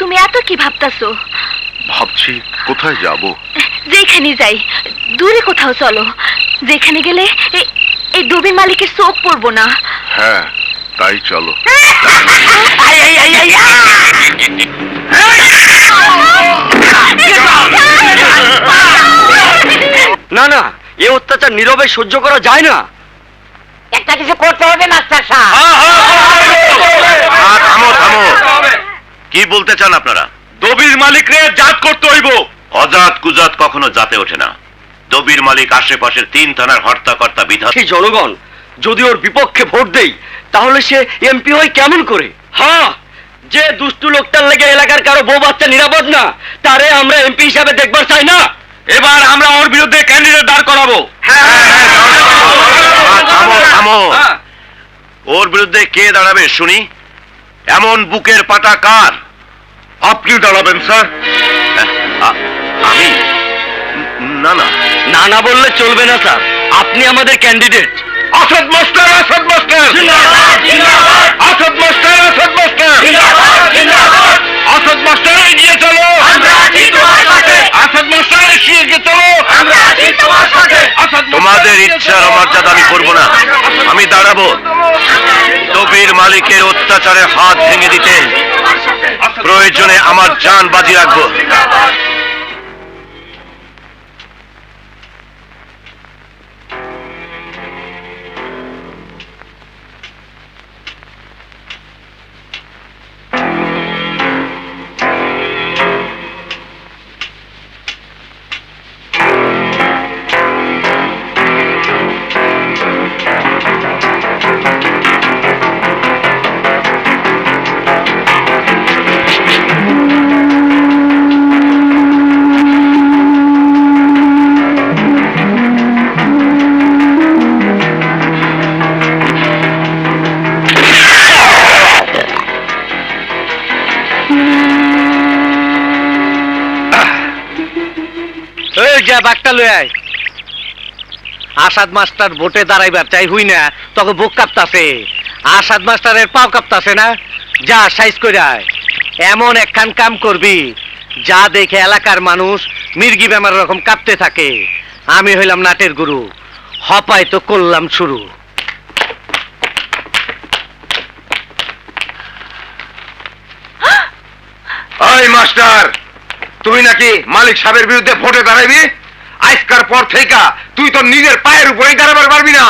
তুমি এত কি ভাবতাছো? ভাবছি কোথায় যাব। যেখানে যাই, দূরে কোথাও চলো, যেখানে গেলে এই ডুবির মালিকের চোখ পড়বো না। হ্যাঁ, তাই চলো। না না, এ অত্যাচার নীরবে সহ্য করা যায় না। একটা কিছু করতে হবে মাস্টার সাহেব। থামো থামো, কি বলতে চান আপনারা? দবির মালিক রে জাত করতে হইব। অজাত কুজাত কখনো জাতে ওঠে না। দবির মালিক আশেপাশের 3 থানার হর্তাকর্তা বিধায়ক। সেই জনগণ যদি ওর বিপক্ষে ভোট দেই তাহলে সে এমপি হয় কেমন করে? হ্যাঁ, যে দুষ্টু লোকটার লেগে এলাকার কারো বউ বাচ্চা নিরাপদ না, তারে আমরা এমপি হিসাবে দেখবার চাই না। এবার আমরা ওর বিরুদ্ধে ক্যান্ডিডেট দাঁড় করাবো। থামো থামো, ওর বিরুদ্ধে কে দাঁড়াবে শুনি? এমন বুকের পাটা কার? আপনি দাঁড়াবেন স্যার। আমি? না না না না বললে চলবে না স্যার, আপনি আমাদের candidate. Asad master, Asad master, Asad master, Asad master, Asad master এগিয়ে চলো, আসাদ মাস্টার এগিয়ে চলো। তোমাদের ইচ্ছার অমর্যাদা আমি করবো না, আমি দাঁড়াবো। দবির মালিকের অত্যাচারে হাত ভেঙে দিতে প্রয়োজনে আমার জান বাজি রাখবো। বাঘটা লই আয়। আসাদ মাস্টার ভোটে দাঁড়াইবার চাই হুই না, তোকে বুক কাঁপতাছে। আসাদ মাস্টারের পাও কাঁপতাছে না, যা সাইজ করে আয়। এমন একখান কাম করবি যা দেখে এলাকার মানুষ মির্গি বেমার রকম কাঁপতে থাকে। আমি হইলাম নাটের গুরু, হপাই তো করলাম শুরু। ওই মাস্টার, তুই নাকি মালিক সাহেবের বিরুদ্ধে ভোটে দাঁড়াবি? আজকার পর থেকে তুই তো নিজের পায়ের উপরেই দাঁড়াবার পারবি না।